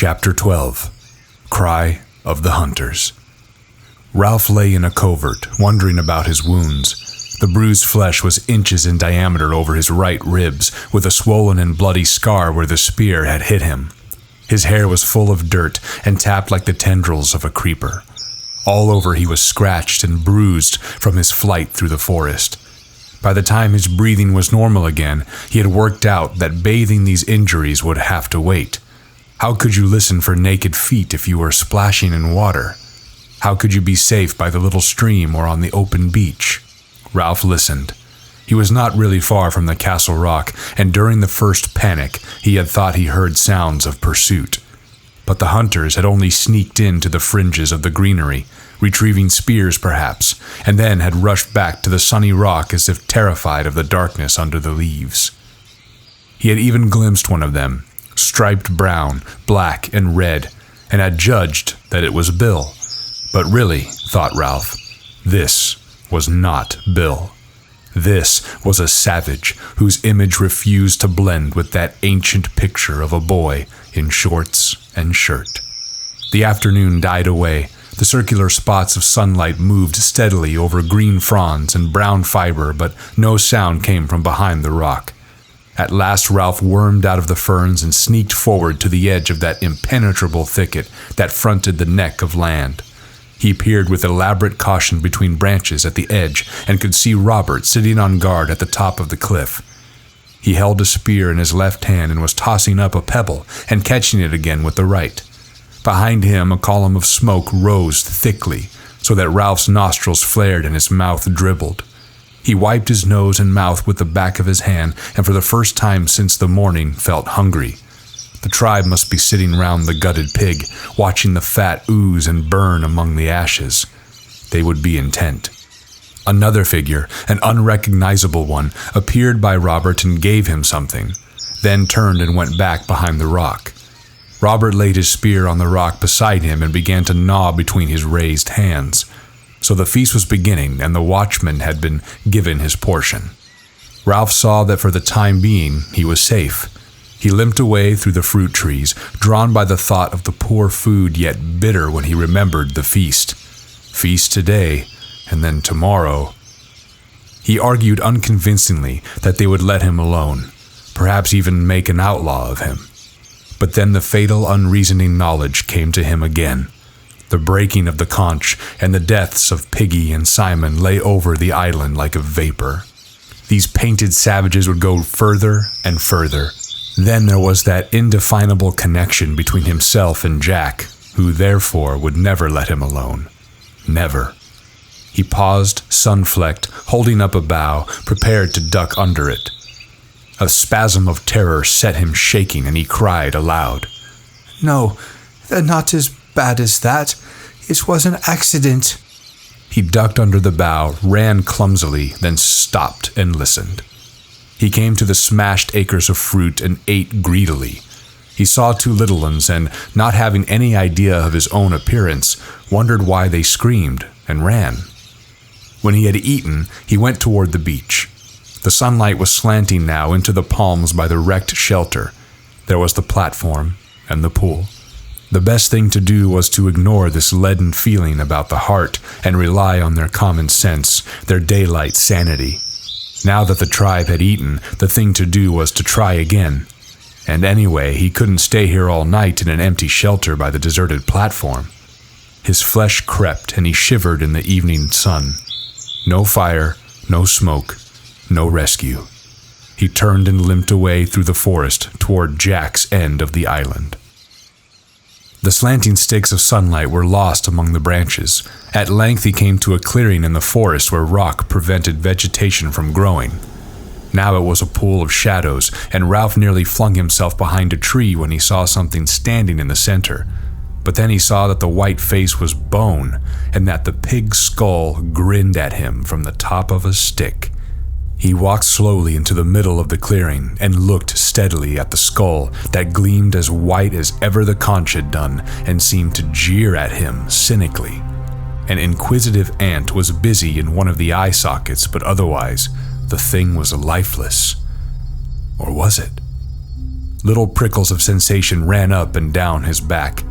Chapter 12. Cry of the Hunters. Ralph lay in a covert, wondering about his wounds. The bruised flesh was inches in diameter over his right ribs, with a swollen and bloody scar where the spear had hit him. His hair was full of dirt and tapped like the tendrils of a creeper. All over he was scratched and bruised from his flight through the forest. By the time his breathing was normal again, he had worked out that bathing these injuries would have to wait. How could you listen for naked feet if you were splashing in water? How could you be safe by the little stream or on the open beach? Ralph listened. He was not really far from the castle rock, and during the first panic, he had thought he heard sounds of pursuit. But the hunters had only sneaked into the fringes of the greenery, retrieving spears perhaps, and then had rushed back to the sunny rock as if terrified of the darkness under the leaves. He had even glimpsed one of them, striped brown, black, and red, and had judged that it was Bill. But really, thought Ralph, this was not Bill. This was a savage whose image refused to blend with that ancient picture of a boy in shorts and shirt. The afternoon died away. The circular spots of sunlight moved steadily over green fronds and brown fiber, but no sound came from behind the rock. At last Ralph wormed out of the ferns and sneaked forward to the edge of that impenetrable thicket that fronted the neck of land. He peered with elaborate caution between branches at the edge and could see Robert sitting on guard at the top of the cliff. He held a spear in his left hand and was tossing up a pebble and catching it again with the right. Behind him, a column of smoke rose thickly, so that Ralph's nostrils flared and his mouth dribbled. He wiped his nose and mouth with the back of his hand, and for the first time since the morning felt hungry. The tribe must be sitting round the gutted pig, watching the fat ooze and burn among the ashes. They would be intent. Another figure, an unrecognizable one, appeared by Robert and gave him something, then turned and went back behind the rock. Robert laid his spear on the rock beside him and began to gnaw between his raised hands. So the feast was beginning, and the watchman had been given his portion. Ralph saw that for the time being he was safe. He limped away through the fruit trees, drawn by the thought of the poor food, yet bitter when he remembered the feast. Feast today, and then tomorrow. He argued unconvincingly that they would let him alone, perhaps even make an outlaw of him. But then the fatal, unreasoning knowledge came to him again. The breaking of the conch and the deaths of Piggy and Simon lay over the island like a vapor. These painted savages would go further and further. Then there was that indefinable connection between himself and Jack, who therefore would never let him alone. Never. He paused, sun-flecked, holding up a bough, prepared to duck under it. A spasm of terror set him shaking, and he cried aloud. "No, they're not as bad as that. It was an accident." He ducked under the bough, ran clumsily, then stopped and listened. He came to the smashed acres of fruit and ate greedily. He saw two little ones and, not having any idea of his own appearance, wondered why they screamed and ran. When he had eaten, he went toward the beach. The sunlight was slanting now into the palms by the wrecked shelter. There was the platform and the pool. The best thing to do was to ignore this leaden feeling about the heart and rely on their common sense, their daylight sanity. Now that the tribe had eaten, the thing to do was to try again. And anyway, he couldn't stay here all night in an empty shelter by the deserted platform. His flesh crept and he shivered in the evening sun. No fire, no smoke, no rescue. He turned and limped away through the forest toward Jack's end of the island. The slanting sticks of sunlight were lost among the branches. At length he came to a clearing in the forest where rock prevented vegetation from growing. Now it was a pool of shadows, and Ralph nearly flung himself behind a tree when he saw something standing in the center. But then he saw that the white face was bone, and that the pig's skull grinned at him from the top of a stick. He walked slowly into the middle of the clearing and looked steadily at the skull that gleamed as white as ever the conch had done and seemed to jeer at him cynically. An inquisitive ant was busy in one of the eye sockets, but otherwise the thing was lifeless. Or was it? Little prickles of sensation ran up and down his back.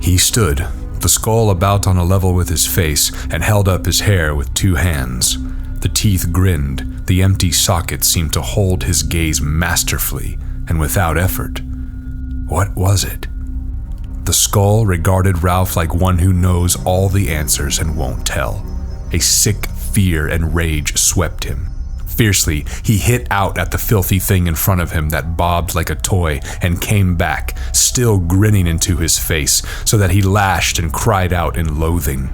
He stood, the skull about on a level with his face, and held up his hair with 2 hands. The teeth grinned. The empty sockets seemed to hold his gaze masterfully and without effort. What was it? The skull regarded Ralph like one who knows all the answers and won't tell. A sick fear and rage swept him. Fiercely, he hit out at the filthy thing in front of him that bobbed like a toy and came back, still grinning into his face, so that he lashed and cried out in loathing.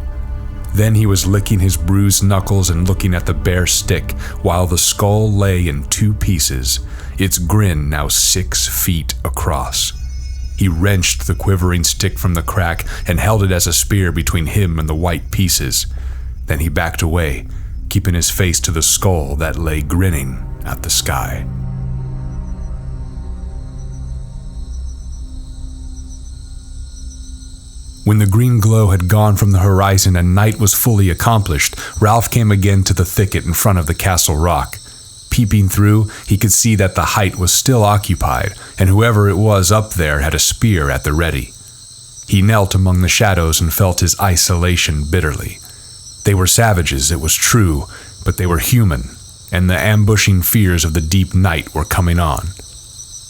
Then he was licking his bruised knuckles and looking at the bare stick while the skull lay in 2 pieces, its grin now 6 feet across. He wrenched the quivering stick from the crack and held it as a spear between him and the white pieces. Then he backed away, keeping his face to the skull that lay grinning at the sky. When the green glow had gone from the horizon and night was fully accomplished, Ralph came again to the thicket in front of the castle rock. Peeping through, he could see that the height was still occupied, and whoever it was up there had a spear at the ready. He knelt among the shadows and felt his isolation bitterly. They were savages, it was true, but they were human, and the ambushing fears of the deep night were coming on.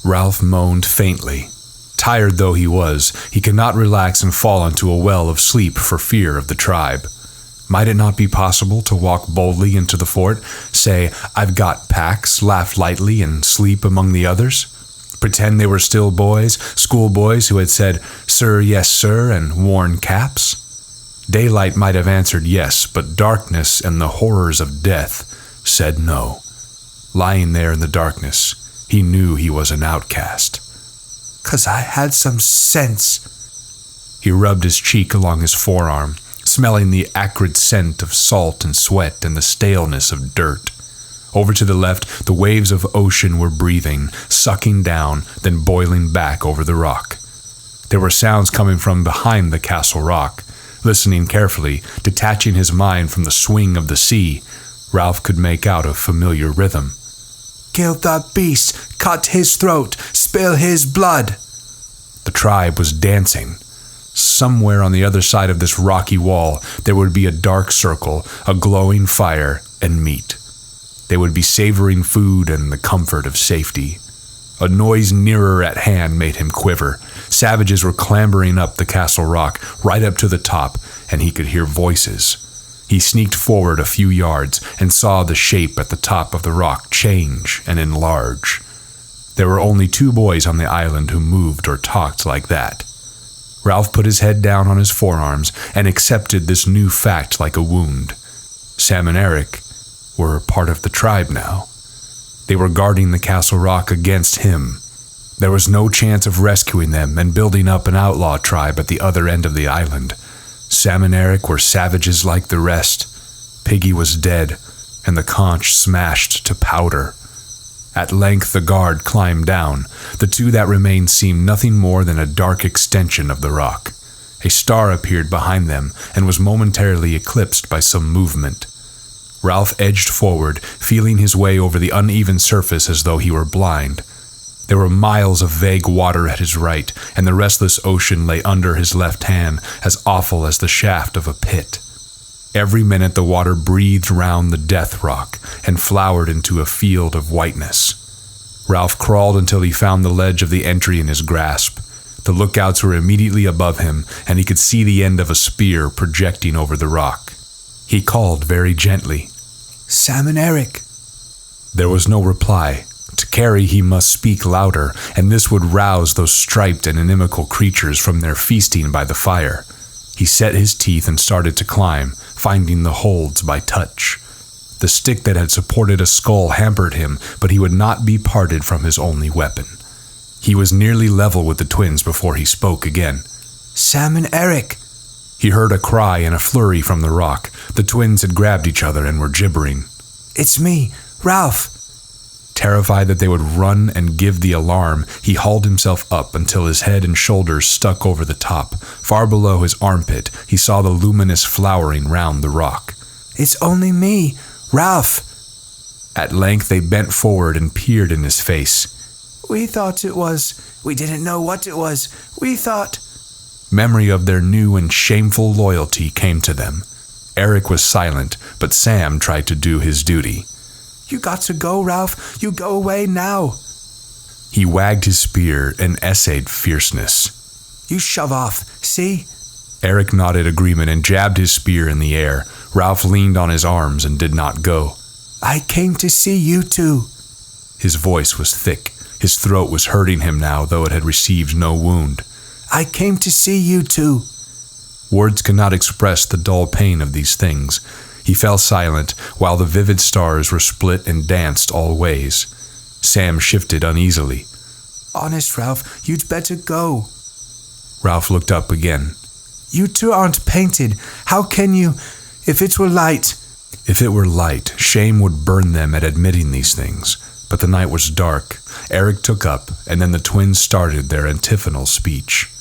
Ralph moaned faintly. Tired though he was, he could not relax and fall into a well of sleep for fear of the tribe. Might it not be possible to walk boldly into the fort, say, "I've got packs," laugh lightly, and sleep among the others? Pretend they were still boys, schoolboys who had said, "Sir, yes, sir," and worn caps? Daylight might have answered yes, but darkness and the horrors of death said no. Lying there in the darkness, he knew he was an outcast. "'Cause I had some sense." He rubbed his cheek along his forearm, smelling the acrid scent of salt and sweat and the staleness of dirt. Over to the left, the waves of ocean were breathing, sucking down, then boiling back over the rock. There were sounds coming from behind the castle rock. Listening carefully, detaching his mind from the swing of the sea, Ralph could make out a familiar rhythm. "Kill that beast, cut his throat, spill his blood." The tribe was dancing. Somewhere on the other side of this rocky wall, there would be a dark circle, a glowing fire, and meat. They would be savoring food and the comfort of safety. A noise nearer at hand made him quiver. Savages were clambering up the castle rock, right up to the top, and he could hear voices. He sneaked forward a few yards and saw the shape at the top of the rock change and enlarge. There were only 2 boys on the island who moved or talked like that. Ralph put his head down on his forearms and accepted this new fact like a wound. Sam and Eric were part of the tribe now. They were guarding the castle rock against him. There was no chance of rescuing them and building up an outlaw tribe at the other end of the island. Sam and Eric were savages like the rest. Piggy was dead, and the conch smashed to powder. At length the guard climbed down. The 2 that remained seemed nothing more than a dark extension of the rock. A star appeared behind them and was momentarily eclipsed by some movement. Ralph edged forward, feeling his way over the uneven surface as though he were blind. There were miles of vague water at his right, and the restless ocean lay under his left hand, as awful as the shaft of a pit. Every minute the water breathed round the death rock and flowered into a field of whiteness. Ralph crawled until he found the ledge of the entry in his grasp. The lookouts were immediately above him, and he could see the end of a spear projecting over the rock. He called very gently, "Sam and Eric." There was no reply. To carry, he must speak louder, and this would rouse those striped and inimical creatures from their feasting by the fire. He set his teeth and started to climb, finding the holds by touch. The stick that had supported a skull hampered him, but he would not be parted from his only weapon. He was nearly level with the twins before he spoke again. "Sam and Eric." He heard a cry and a flurry from the rock. The twins had grabbed each other and were gibbering. "It's me, Ralph." Terrified that they would run and give the alarm, he hauled himself up until his head and shoulders stuck over the top. Far below his armpit, he saw the luminous flowering round the rock. "It's only me, Ralph." At length they bent forward and peered in his face. We thought it was. We didn't know what it was. We thought. Memory of their new and shameful loyalty came to them. Eric was silent, but Sam tried to do his duty. You got to go, Ralph. You go away now. He wagged his spear and essayed fierceness. You shove off, see? Eric nodded agreement and jabbed his spear in the air. Ralph leaned on his arms and did not go. I came to see you two. His voice was thick. His throat was hurting him now, though it had received no wound. I came to see you two. Words could not express the dull pain of these things. He fell silent, while the vivid stars were split and danced all ways. Sam shifted uneasily. Honest, Ralph, you'd better go. Ralph looked up again. You two aren't painted. How can you, if it were light? If it were light, shame would burn them at admitting these things. But the night was dark. Eric took up, and then the twins started their antiphonal speech.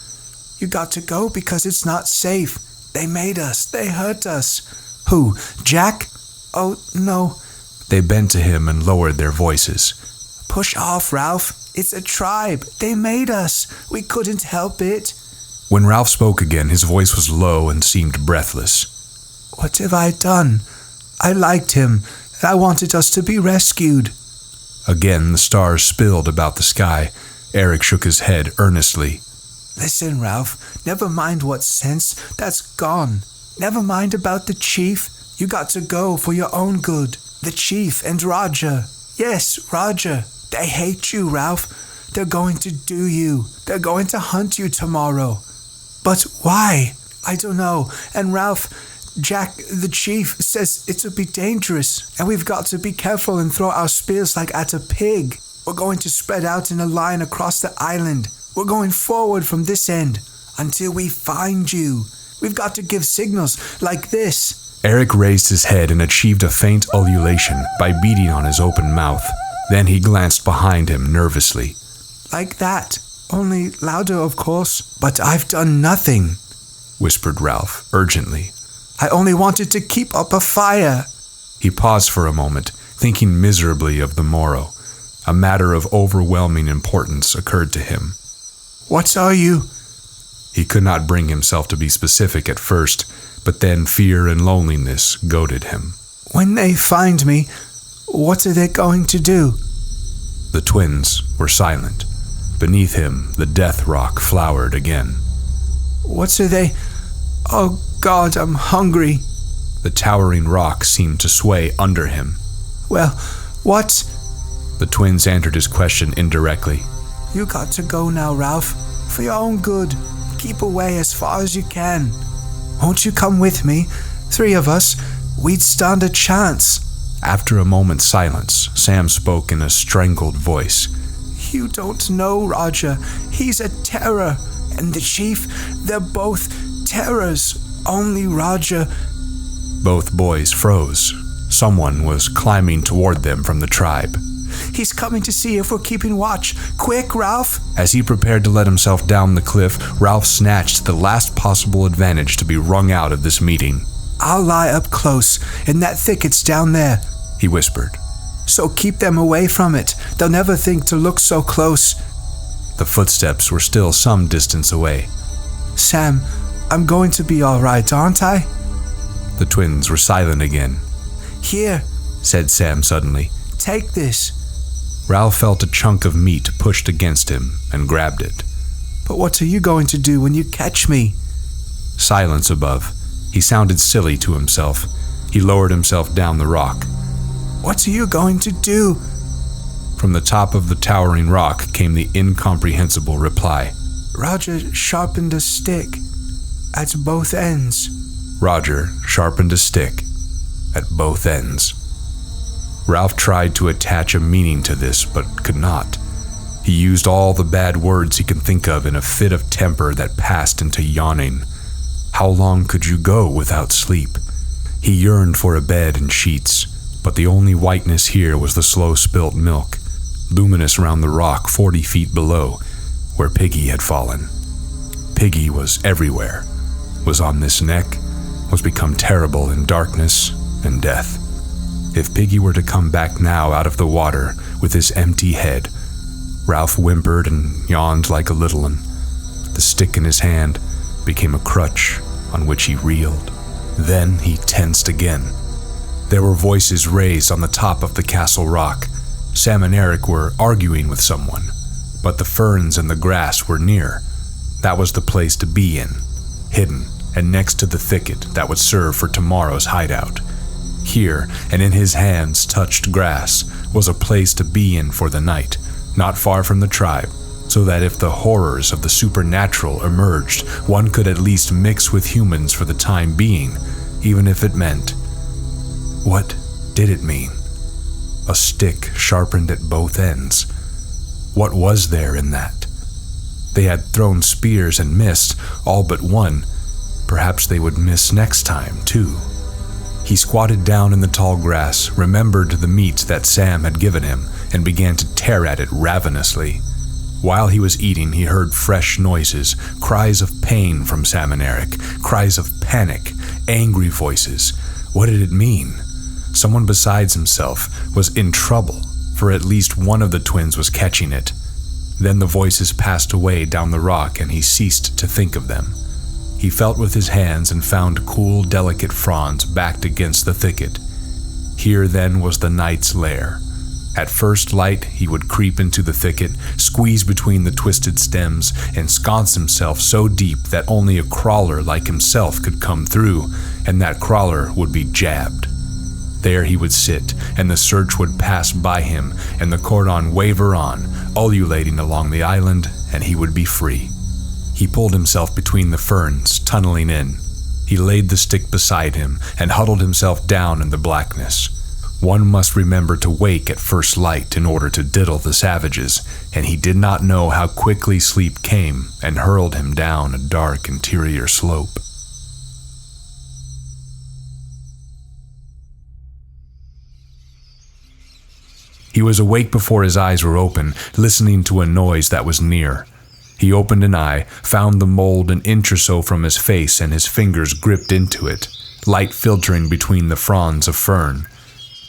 You got to go because it's not safe. They made us. They hurt us. Who? Jack? Oh, no. They bent to him and lowered their voices. Push off, Ralph. It's a tribe. They made us. We couldn't help it. When Ralph spoke again, his voice was low and seemed breathless. What have I done? I liked him, and I wanted us to be rescued. Again, the stars spilled about the sky. Eric shook his head earnestly. Listen, Ralph, never mind what sense. That's gone. Never mind about the chief. You got to go for your own good. The chief and Roger. Yes, Roger. They hate you, Ralph. They're going to do you. They're going to hunt you tomorrow. But why? I don't know. And Ralph, Jack, the chief, says it'll be dangerous, and we've got to be careful and throw our spears like at a pig. We're going to spread out in a line across the island. We're going forward from this end until we find you. We've got to give signals like this. Eric raised his head and achieved a faint ululation by beating on his open mouth. Then he glanced behind him nervously. Like that. Only louder, of course. But I've done nothing, whispered Ralph urgently. I only wanted to keep up a fire. He paused for a moment, thinking miserably of the morrow. A matter of overwhelming importance occurred to him. What are you? He could not bring himself to be specific at first, but then fear and loneliness goaded him. When they find me, what are they going to do? The twins were silent. Beneath him, the death rock flowered again. What are they? Oh, God, I'm hungry. The towering rock seemed to sway under him. Well, what? The twins answered his question indirectly. You got to go now, Ralph. For your own good. Keep away as far as you can. Won't you come with me? 3 of us. We'd stand a chance. After a moment's silence, Sam spoke in a strangled voice. You don't know, Roger. He's a terror. And the chief, they're both terrors. Only Roger. Both boys froze. Someone was climbing toward them from the tribe. He's coming to see if we're keeping watch. Quick, Ralph! As he prepared to let himself down the cliff, Ralph snatched the last possible advantage to be wrung out of this meeting. I'll lie up close, in that thicket's down there, he whispered. So keep them away from it. They'll never think to look so close. The footsteps were still some distance away. Sam, I'm going to be all right, aren't I? The twins were silent again. Here, said Sam suddenly. Take this. Ralph felt a chunk of meat pushed against him and grabbed it. But what are you going to do when you catch me? Silence above. He sounded silly to himself. He lowered himself down the rock. What are you going to do? From the top of the towering rock came the incomprehensible reply. Roger sharpened a stick at both ends. Roger sharpened a stick at both ends. Ralph tried to attach a meaning to this, but could not. He used all the bad words he could think of in a fit of temper that passed into yawning. How long could you go without sleep? He yearned for a bed and sheets, but the only whiteness here was the slow-spilt milk, luminous around the rock 40 feet below, where Piggy had fallen. Piggy was everywhere, was on this neck, was become terrible in darkness and death. If Piggy were to come back now out of the water with his empty head, Ralph whimpered and yawned like a little one. The stick in his hand became a crutch on which he reeled. Then he tensed again. There were voices raised on the top of the castle rock. Sam and Eric were arguing with someone, but the ferns and the grass were near. That was the place to be in, hidden and next to the thicket that would serve for tomorrow's hideout. Here, and in his hands touched grass, was a place to be in for the night, not far from the tribe, so that if the horrors of the supernatural emerged, one could at least mix with humans for the time being, even if it meant... What did it mean? A stick sharpened at both ends. What was there in that? They had thrown spears and missed, all but one. Perhaps they would miss next time, too. He squatted down in the tall grass, remembered the meat that Sam had given him, and began to tear at it ravenously. While he was eating, he heard fresh noises, cries of pain from Sam and Eric, cries of panic, angry voices. What did it mean? Someone besides himself was in trouble, for at least one of the twins was catching it. Then the voices passed away down the rock and he ceased to think of them. He felt with his hands and found cool, delicate fronds backed against the thicket. Here then was the knight's lair. At first light, he would creep into the thicket, squeeze between the twisted stems, ensconce himself so deep that only a crawler like himself could come through, and that crawler would be jabbed. There he would sit, and the search would pass by him, and the cordon waver on, ululating along the island, and he would be free. He pulled himself between the ferns, tunneling in. He laid the stick beside him, and huddled himself down in the blackness. One must remember to wake at first light in order to diddle the savages, and he did not know how quickly sleep came and hurled him down a dark interior slope. He was awake before his eyes were open, listening to a noise that was near. He opened an eye, found the mold an inch or so from his face, and his fingers gripped into it, light filtering between the fronds of fern.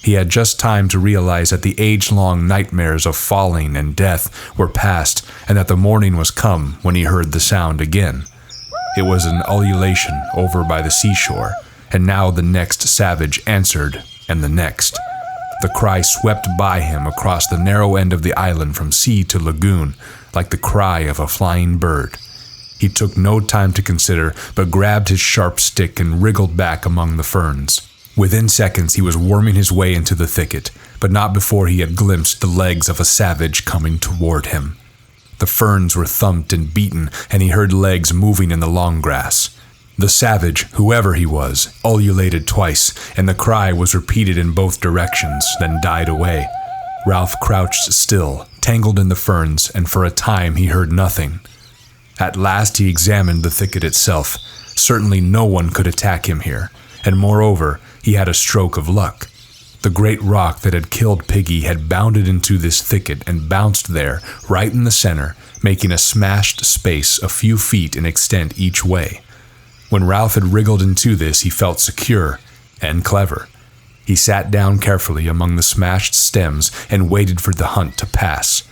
He had just time to realize that the age-long nightmares of falling and death were past, and that the morning was come when he heard the sound again. It was an ululation over by the seashore, and now the next savage answered, and the next. The cry swept by him across the narrow end of the island from sea to lagoon, like the cry of a flying bird. He took no time to consider, but grabbed his sharp stick and wriggled back among the ferns. Within seconds he was worming his way into the thicket, but not before he had glimpsed the legs of a savage coming toward him. The ferns were thumped and beaten, and he heard legs moving in the long grass. The savage, whoever he was, ululated twice, and the cry was repeated in both directions, then died away. Ralph crouched still, tangled in the ferns, and for a time he heard nothing. At last he examined the thicket itself. Certainly no one could attack him here, and moreover, he had a stroke of luck. The great rock that had killed Piggy had bounded into this thicket and bounced there, right in the center, making a smashed space a few feet in extent each way. When Ralph had wriggled into this, he felt secure and clever. He sat down carefully among the smashed stems and waited for the hunt to pass.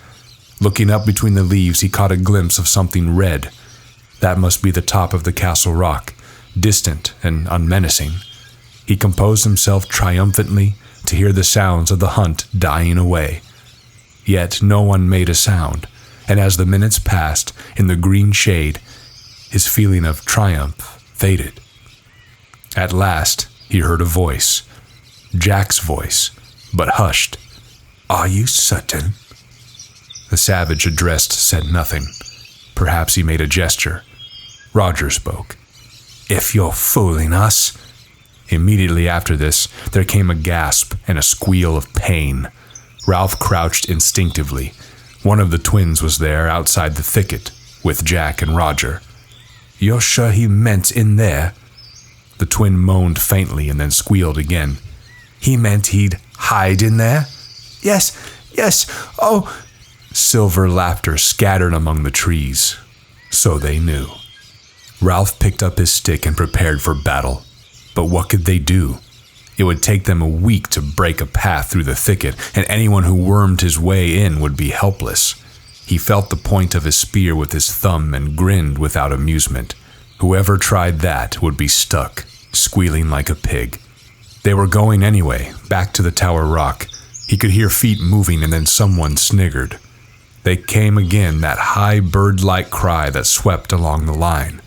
Looking up between the leaves, he caught a glimpse of something red. That must be the top of the castle rock, distant and unmenacing. He composed himself triumphantly to hear the sounds of the hunt dying away. Yet no one made a sound, and as the minutes passed in the green shade, his feeling of triumph faded. At last, he heard a voice. Jack's voice, but hushed. "Are you certain?" The savage addressed said nothing. Perhaps he made a gesture. Roger spoke. "If you're fooling us." Immediately after this, there came a gasp and a squeal of pain. Ralph crouched instinctively. One of the twins was there outside the thicket, with Jack and Roger. "You're sure he meant in there?" The twin moaned faintly and then squealed again. "He meant he'd hide in there?" Yes, oh." Silver laughter scattered among the trees. So they knew. Ralph picked up his stick and prepared for battle. But what could they do? It would take them a week to break a path through the thicket, and anyone who wormed his way in would be helpless. He felt the point of his spear with his thumb and grinned without amusement. Whoever tried that would be stuck, squealing like a pig. They were going anyway, back to the tower rock. He could hear feet moving and then someone sniggered. They came again, that high bird-like cry that swept along the line.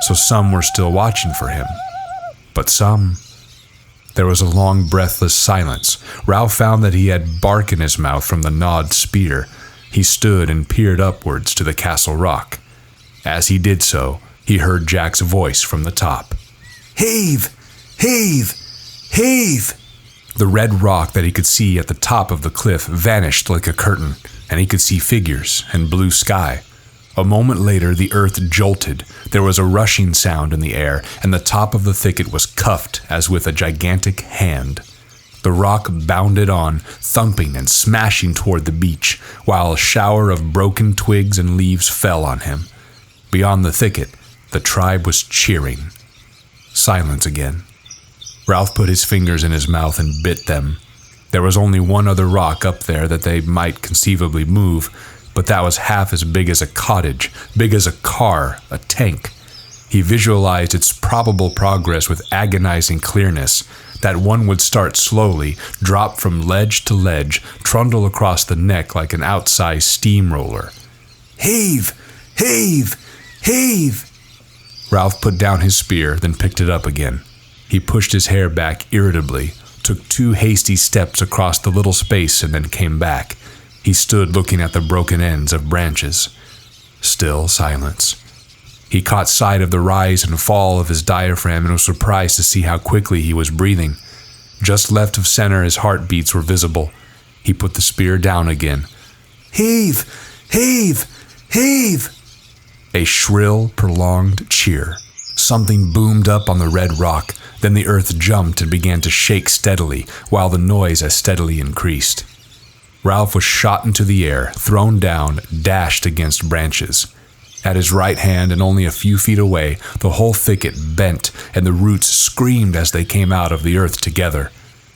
So some were still watching for him. But some... There was a long, breathless silence. Ralph found that he had bark in his mouth from the gnawed spear. He stood and peered upwards to the castle rock. As he did so, he heard Jack's voice from the top. "Heave! Heave! Heave!" The red rock that he could see at the top of the cliff vanished like a curtain, and he could see figures and blue sky. A moment later, the earth jolted. There was a rushing sound in the air, and the top of the thicket was cuffed as with a gigantic hand. The rock bounded on, thumping and smashing toward the beach, while a shower of broken twigs and leaves fell on him. Beyond the thicket, the tribe was cheering. Silence again. Ralph put his fingers in his mouth and bit them. There was only one other rock up there that they might conceivably move, but that was half as big as a cottage, big as a car, a tank. He visualized its probable progress with agonizing clearness, that one would start slowly, drop from ledge to ledge, trundle across the neck like an outsized steamroller. "Heave! Heave! Heave!" Ralph put down his spear, then picked it up again. He pushed his hair back irritably, took 2 hasty steps across the little space, and then came back. He stood looking at the broken ends of branches. Still silence. He caught sight of the rise and fall of his diaphragm and was surprised to see how quickly he was breathing. Just left of center, his heartbeats were visible. He put the spear down again. "Heave! Heave! Heave!" A shrill, prolonged cheer. Something boomed up on the red rock. Then the earth jumped and began to shake steadily, while the noise as steadily increased. Ralph was shot into the air, thrown down, dashed against branches. At his right hand and only a few feet away, the whole thicket bent, and the roots screamed as they came out of the earth together.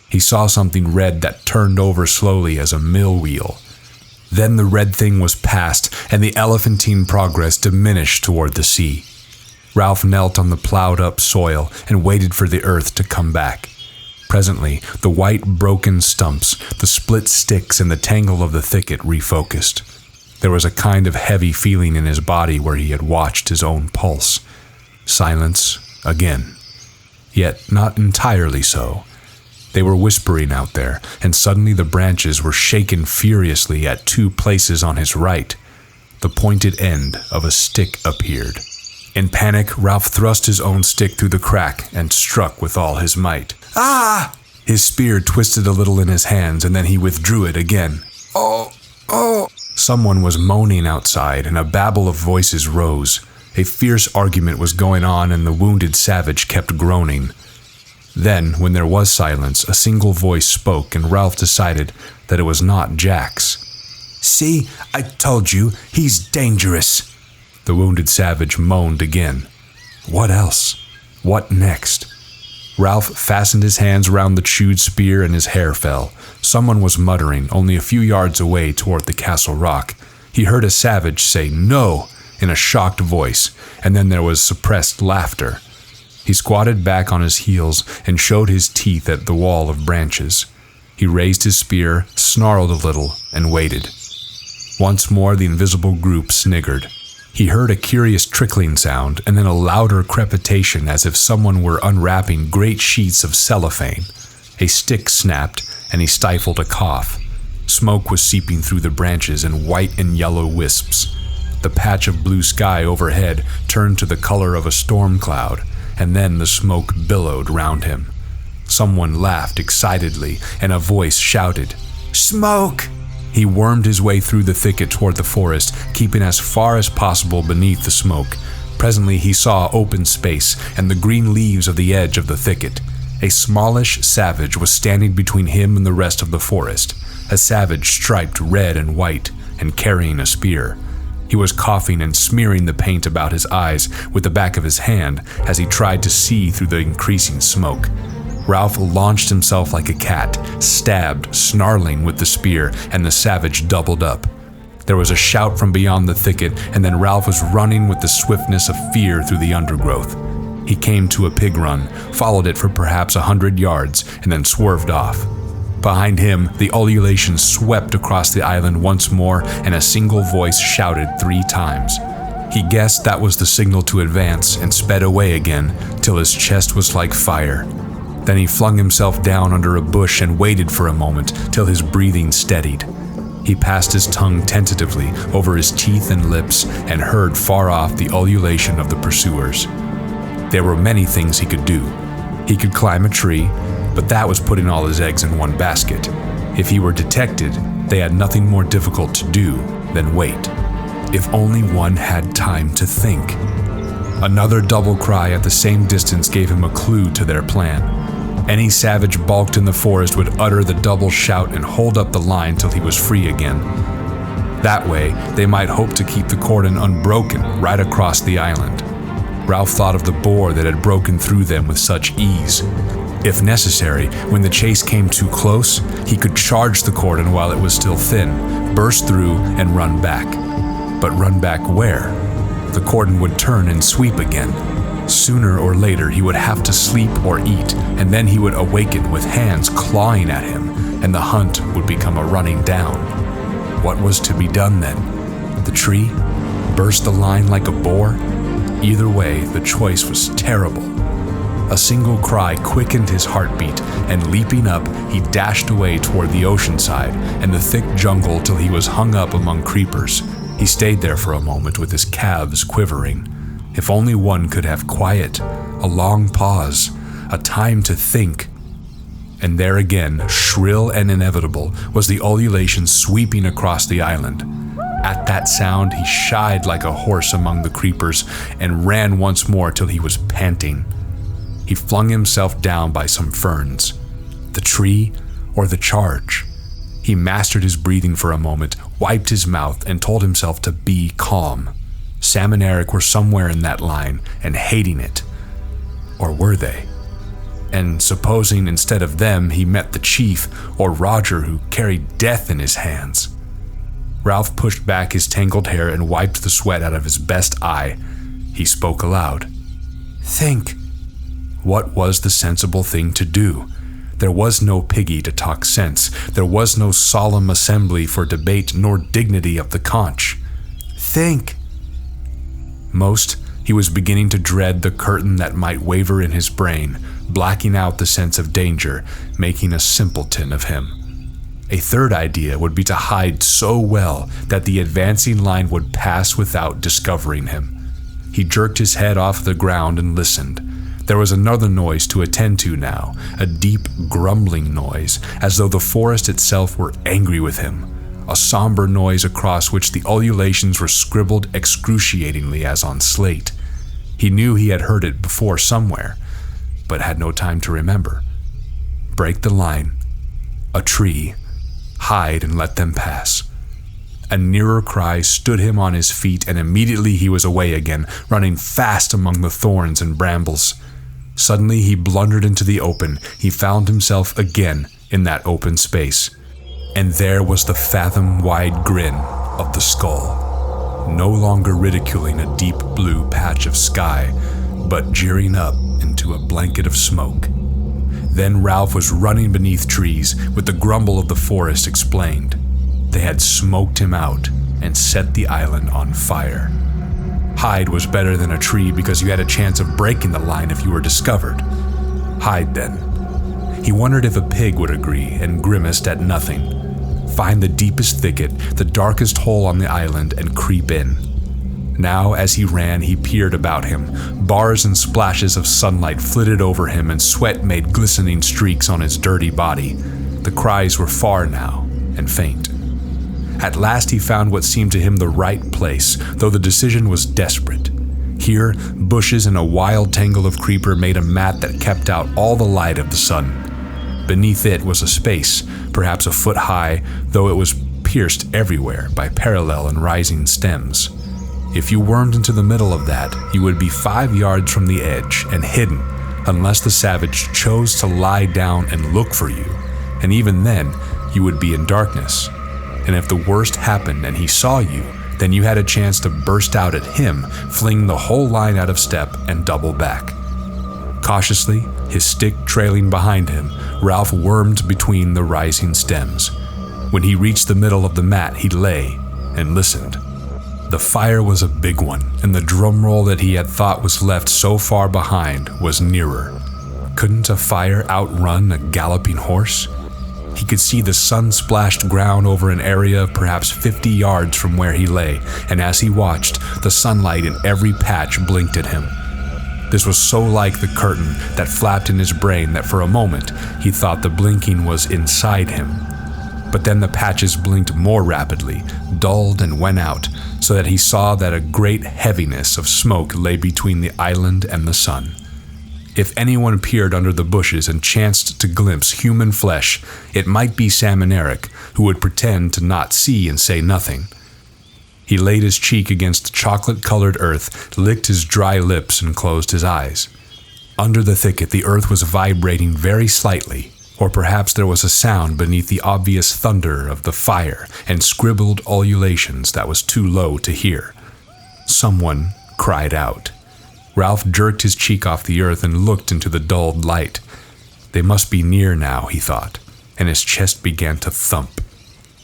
He saw something red that turned over slowly as a mill wheel. Then the red thing was past, and the elephantine progress diminished toward the sea. Ralph knelt on the plowed-up soil and waited for the earth to come back. Presently, the white broken stumps, the split sticks, and the tangle of the thicket refocused. There was a kind of heavy feeling in his body where he had watched his own pulse. Silence again. Yet not entirely so. They were whispering out there, and suddenly the branches were shaken furiously at 2 places on his right. The pointed end of a stick appeared. In panic, Ralph thrust his own stick through the crack and struck with all his might. "Ah!" His spear twisted a little in his hands, and then he withdrew it again. "Oh! Oh!" Someone was moaning outside, and a babble of voices rose. A fierce argument was going on, and the wounded savage kept groaning. Then, when there was silence, a single voice spoke, and Ralph decided that it was not Jack's. "See, I told you, he's dangerous." The wounded savage moaned again. What else? What next? Ralph fastened his hands around the chewed spear and his hair fell. Someone was muttering only a few yards away toward the castle rock. He heard a savage say "No" in a shocked voice, and then there was suppressed laughter. He squatted back on his heels and showed his teeth at the wall of branches. He raised his spear, snarled a little, and waited. Once more the invisible group sniggered. He heard a curious trickling sound, and then a louder crepitation as if someone were unwrapping great sheets of cellophane. A stick snapped, and he stifled a cough. Smoke was seeping through the branches in white and yellow wisps. The patch of blue sky overhead turned to the color of a storm cloud, and then the smoke billowed round him. Someone laughed excitedly, and a voice shouted, "Smoke!" He wormed his way through the thicket toward the forest, keeping as far as possible beneath the smoke. Presently he saw open space and the green leaves of the edge of the thicket. A smallish savage was standing between him and the rest of the forest, a savage striped red and white and carrying a spear. He was coughing and smearing the paint about his eyes with the back of his hand as he tried to see through the increasing smoke. Ralph launched himself like a cat, stabbed, snarling with the spear, and the savage doubled up. There was a shout from beyond the thicket, and then Ralph was running with the swiftness of fear through the undergrowth. He came to a pig run, followed it for perhaps 100 yards, and then swerved off. Behind him, the ululation swept across the island once more, and a single voice shouted 3 times. He guessed that was the signal to advance and sped away again till his chest was like fire. Then he flung himself down under a bush and waited for a moment till his breathing steadied. He passed his tongue tentatively over his teeth and lips and heard far off the ululation of the pursuers. There were many things he could do. He could climb a tree, but that was putting all his eggs in one basket. If he were detected, they had nothing more difficult to do than wait. If only one had time to think. Another double cry at the same distance gave him a clue to their plan. Any savage balked in the forest would utter the double shout and hold up the line till he was free again. That way, they might hope to keep the cordon unbroken right across the island. Ralph thought of the boar that had broken through them with such ease. If necessary, when the chase came too close, he could charge the cordon while it was still thin, burst through, and run back. But run back where? The cordon would turn and sweep again. Sooner or later, he would have to sleep or eat, and then he would awaken with hands clawing at him, and the hunt would become a running down. What was to be done then? The tree? Burst the line like a boar? Either way, the choice was terrible. A single cry quickened his heartbeat, and leaping up, he dashed away toward the ocean side and the thick jungle till he was hung up among creepers. He stayed there for a moment with his calves quivering. If only one could have quiet, a long pause, a time to think. And there again, shrill and inevitable, was the ululation sweeping across the island. At that sound, he shied like a horse among the creepers and ran once more till he was panting. He flung himself down by some ferns. The tree or the charge? He mastered his breathing for a moment, wiped his mouth, and told himself to be calm. Sam and Eric were somewhere in that line and hating it. Or were they? And supposing instead of them he met the chief or Roger, who carried death in his hands. Ralph pushed back his tangled hair and wiped the sweat out of his best eye. He spoke aloud. Think. What was the sensible thing to do? There was no piggy to talk sense. There was no solemn assembly for debate nor dignity of the conch. Think. Most, he was beginning to dread the curtain that might waver in his brain, blacking out the sense of danger, making a simpleton of him. A third idea would be to hide so well that the advancing line would pass without discovering him. He jerked his head off the ground and listened. There was another noise to attend to now, a deep grumbling noise, as though the forest itself were angry with him. A somber noise across which the ululations were scribbled excruciatingly as on slate. He knew he had heard it before somewhere, but had no time to remember. Break the line. A tree. Hide and let them pass. A nearer cry stood him on his feet, and immediately he was away again, running fast among the thorns and brambles. Suddenly he blundered into the open. He found himself again in that open space. And there was the fathom-wide grin of the skull, no longer ridiculing a deep blue patch of sky, but jeering up into a blanket of smoke. Then Ralph was running beneath trees, with the grumble of the forest explained. They had smoked him out and set the island on fire. Hide was better than a tree because you had a chance of breaking the line if you were discovered. Hide then. He wondered if a pig would agree and grimaced at nothing. Find the deepest thicket, the darkest hole on the island, and creep in. Now, as he ran, he peered about him. Bars and splashes of sunlight flitted over him, and sweat made glistening streaks on his dirty body. The cries were far now, and faint. At last he found what seemed to him the right place, though the decision was desperate. Here, bushes and a wild tangle of creeper made a mat that kept out all the light of the sun. Beneath it was a space, perhaps a foot high, though it was pierced everywhere by parallel and rising stems. If you wormed into the middle of that, you would be 5 yards from the edge and hidden, unless the savage chose to lie down and look for you, and even then, you would be in darkness. and if the worst happened and he saw you, then you had a chance to burst out at him, fling the whole line out of step, and double back. Cautiously, his stick trailing behind him, Ralph wormed between the rising stems. When he reached the middle of the mat, he lay and listened. The fire was a big one, and the drumroll that he had thought was left so far behind was nearer. Couldn't a fire outrun a galloping horse? He could see the sun-splashed ground over an area of perhaps 50 yards from where he lay, and as he watched, the sunlight in every patch blinked at him. This was so like the curtain that flapped in his brain that for a moment he thought the blinking was inside him. But then the patches blinked more rapidly, dulled and went out, so that he saw that a great heaviness of smoke lay between the island and the sun. If anyone peered under the bushes and chanced to glimpse human flesh, it might be Sam and Eric, who would pretend to not see and say nothing. He laid his cheek against the chocolate-colored earth, licked his dry lips, and closed his eyes. Under the thicket, the earth was vibrating very slightly, or perhaps there was a sound beneath the obvious thunder of the fire and scribbled ululations that was too low to hear. Someone cried out. Ralph jerked his cheek off the earth and looked into the dulled light. They must be near now, he thought, and his chest began to thump.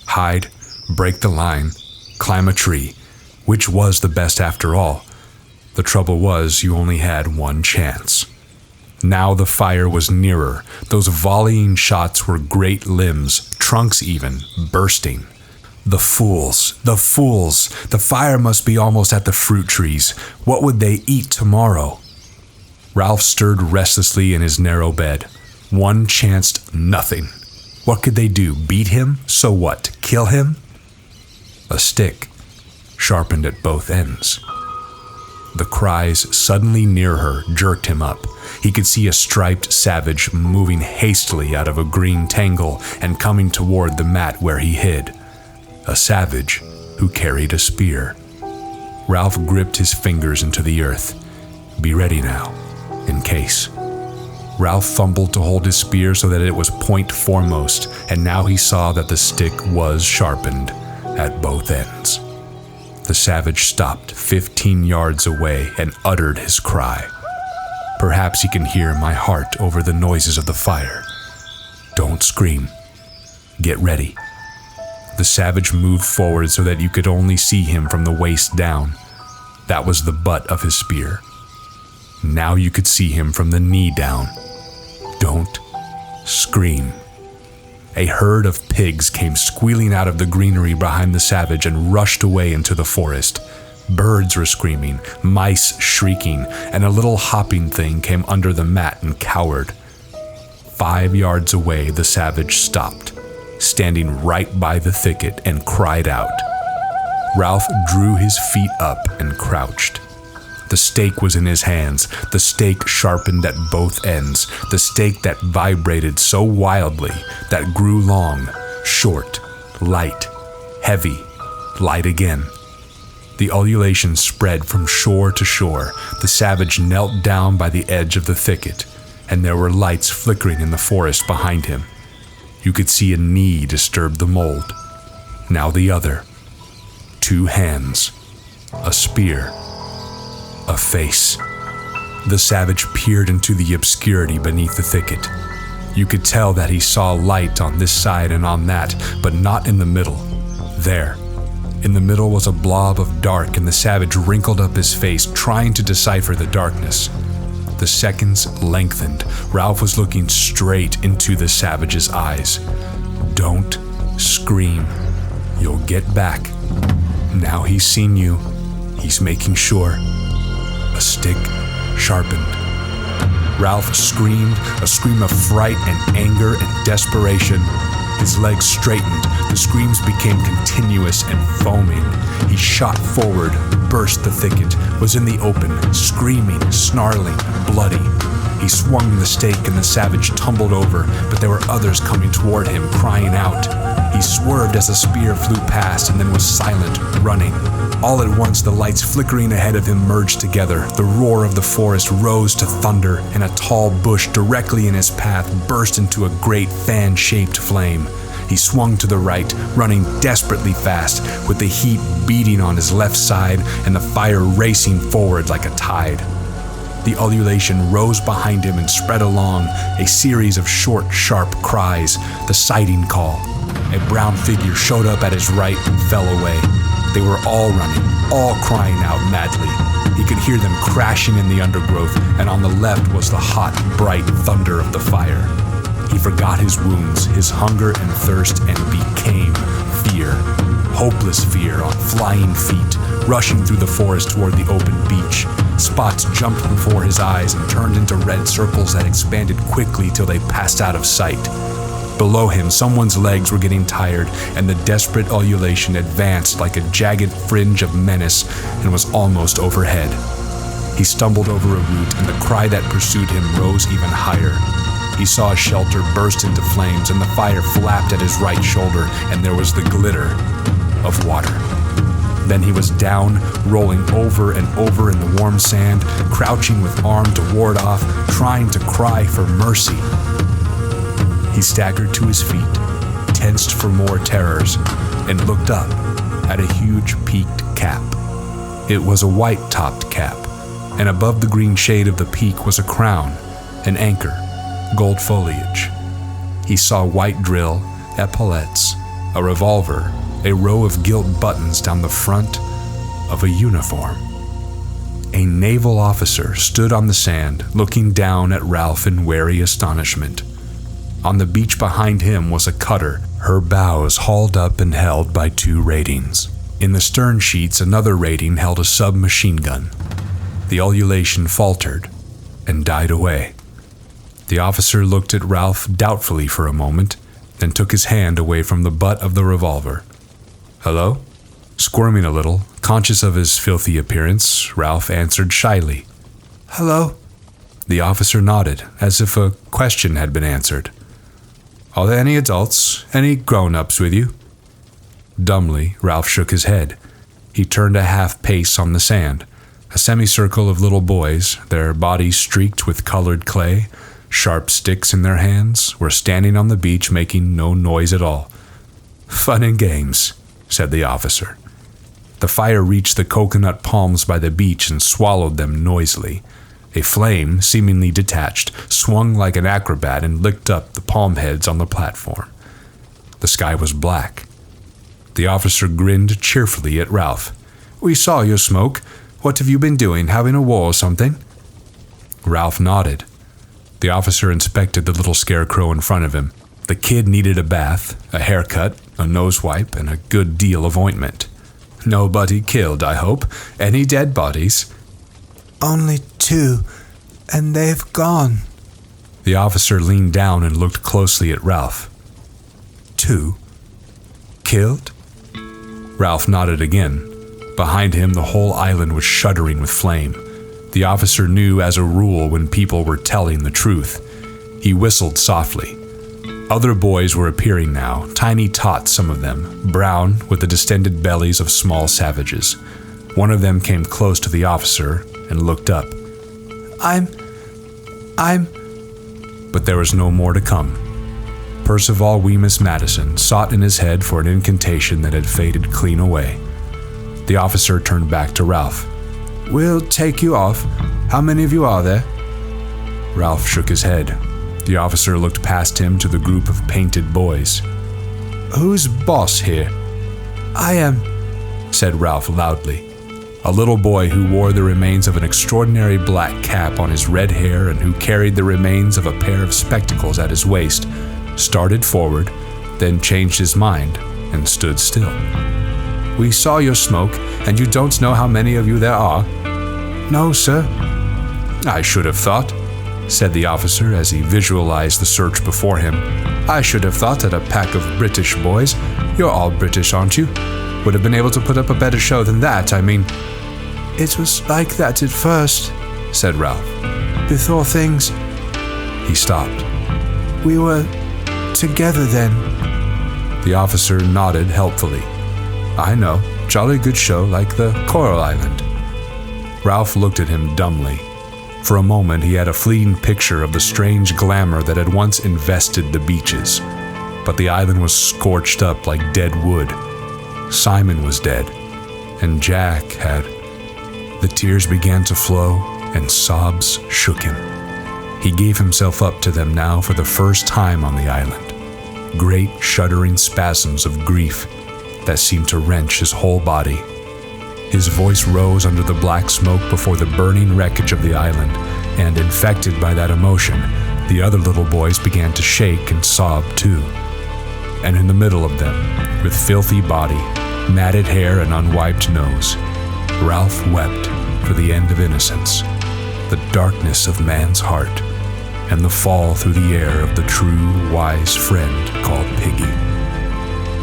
Hide, break the line, climb a tree. Which was the best after all? The trouble was you only had one chance. Now the fire was nearer. Those volleying shots were great limbs, trunks even, bursting. The fools, the fools! The fire must be almost at the fruit trees. What would they eat tomorrow? Ralph stirred restlessly in his narrow bed. One chanced nothing. What could they do? Beat him? So what? Kill him? A stick, sharpened at both ends. The cries suddenly near her jerked him up. He could see a striped savage moving hastily out of a green tangle and coming toward the mat where he hid. A savage who carried a spear. Ralph gripped his fingers into the earth. Be ready now, in case. Ralph fumbled to hold his spear so that it was point foremost, and now he saw that the stick was sharpened at both ends. The savage stopped 15 yards away and uttered his cry. Perhaps he can hear my heart over the noises of the fire. Don't scream. Get ready. The savage moved forward so that you could only see him from the waist down. That was the butt of his spear. Now you could see him from the knee down. Don't scream. A herd of pigs came squealing out of the greenery behind the savage and rushed away into the forest. Birds were screaming, mice shrieking, and a little hopping thing came under the mat and cowered. 5 yards away, the savage stopped, standing right by the thicket, and cried out. Ralph drew his feet up and crouched. The stake was in his hands, the stake sharpened at both ends, the stake that vibrated so wildly that grew long, short, light, heavy, light again. The ululation spread from shore to shore. The savage knelt down by the edge of the thicket, and there were lights flickering in the forest behind him. You could see a knee disturb the mold. Now the other. 2 hands. A spear. A face. The savage peered into the obscurity beneath the thicket. You could tell that he saw light on this side and on that, but not in the middle. There. In the middle was a blob of dark, and the savage wrinkled up his face, trying to decipher the darkness. The seconds lengthened. Ralph was looking straight into the savage's eyes. Don't scream. You'll get back. Now he's seen you. He's making sure. A stick sharpened. Ralph screamed, a scream of fright and anger and desperation. His legs straightened. The screams became continuous and foaming. He shot forward, burst the thicket, was in the open, screaming, snarling, bloody. He swung the stake and the savage tumbled over, but there were others coming toward him, crying out. He swerved as a spear flew past and then was silent, running. All at once, the lights flickering ahead of him merged together. The roar of the forest rose to thunder, and a tall bush directly in his path burst into a great fan-shaped flame. He swung to the right, running desperately fast, with the heat beating on his left side and the fire racing forward like a tide. The ululation rose behind him and spread along, a series of short, sharp cries, the sighting call. A brown figure showed up at his right and fell away. They were all running, all crying out madly. He could hear them crashing in the undergrowth, and on the left was the hot, bright thunder of the fire. He forgot his wounds, his hunger and thirst, and became fear. Hopeless fear on flying feet, rushing through the forest toward the open beach. Spots jumped before his eyes and turned into red circles that expanded quickly till they passed out of sight. Below him, someone's legs were getting tired, and the desperate ululation advanced like a jagged fringe of menace and was almost overhead. He stumbled over a root, and the cry that pursued him rose even higher. He saw a shelter burst into flames, and the fire flapped at his right shoulder, and there was the glitter of water. Then he was down, rolling over and over in the warm sand, crouching with arm to ward off, trying to cry for mercy. He staggered to his feet, tensed for more terrors, and looked up at a huge peaked cap. It was a white-topped cap, and above the green shade of the peak was a crown, an anchor, gold foliage. He saw white drill, epaulettes, a revolver, a row of gilt buttons down the front of a uniform. A naval officer stood on the sand, looking down at Ralph in wary astonishment. On the beach behind him was a cutter, her bows hauled up and held by 2 ratings. In the stern sheets, another rating held a submachine gun. The ululation faltered and died away. The officer looked at Ralph doubtfully for a moment, then took his hand away from the butt of the revolver. "Hello?" Squirming a little, conscious of his filthy appearance, Ralph answered shyly. Hello? The officer nodded, as if a question had been answered. "Are there any adults, any grown-ups with you?" Dumbly, Ralph shook his head. He turned a half-pace on the sand. A semicircle of little boys, their bodies streaked with colored clay, sharp sticks in their hands, were standing on the beach making no noise at all. "Fun and games," said the officer. The fire reached the coconut palms by the beach and swallowed them noisily. A flame, seemingly detached, swung like an acrobat and licked up the palm heads on the platform. The sky was black. The officer grinned cheerfully at Ralph. "We saw your smoke. What have you been doing, having a war or something?" Ralph nodded. The officer inspected the little scarecrow in front of him. The kid needed a bath, a haircut, a nose wipe, and a good deal of ointment. "Nobody killed, I hope? Any dead bodies?" Only 2, and they've gone. The officer leaned down and looked closely at Ralph. 2? Killed? Ralph nodded again. Behind him, the whole island was shuddering with flame. The officer knew as a rule when people were telling the truth. He whistled softly. Other boys were appearing now, tiny tots some of them, brown with the distended bellies of small savages. One of them came close to the officer and looked up. I'm... But there was no more to come. Percival Wemyss Madison sought in his head for an incantation that had faded clean away. The officer turned back to Ralph. "We'll take you off. How many of you are there?" Ralph shook his head. The officer looked past him to the group of painted boys. "Who's boss here?" I am," said Ralph loudly. A little boy who wore the remains of an extraordinary black cap on his red hair and who carried the remains of a pair of spectacles at his waist started forward, then changed his mind and stood still. "We saw your smoke, and you don't know how many of you there are?" "No, sir." "I should have thought," said the officer as he visualized the search before him. "I should have thought that a pack of British boys, you're all British, aren't you, would have been able to put up a better show than that, I mean." "It was like that at first," said Ralph. "Before things... He stopped. We were together then." The officer nodded helpfully. "I know, jolly good show like the Coral Island." Ralph looked at him dumbly. For a moment he had a fleeting picture of the strange glamour that had once invested the beaches. but the island was scorched up like dead wood. Simon was dead, and Jack had... The tears began to flow, and sobs shook him. He gave himself up to them now for the first time on the island. Great shuddering spasms of grief that seemed to wrench his whole body. His voice rose under the black smoke before the burning wreckage of the island, and infected by that emotion, the other little boys began to shake and sob too. And in the middle of them, with filthy body, matted hair and unwiped nose, Ralph wept for the end of innocence, the darkness of man's heart, and the fall through the air of the true, wise friend called Piggy.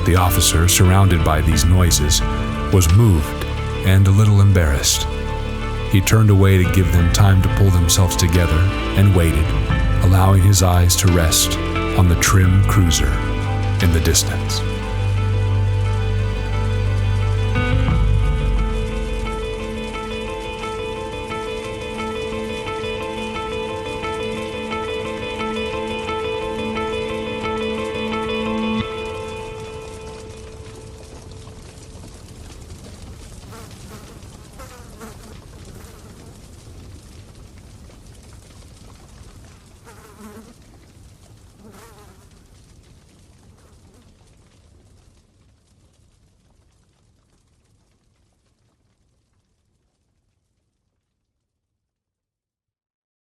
The officer, surrounded by these noises, was moved and a little embarrassed. He turned away to give them time to pull themselves together and waited, allowing his eyes to rest on the trim cruiser in the distance.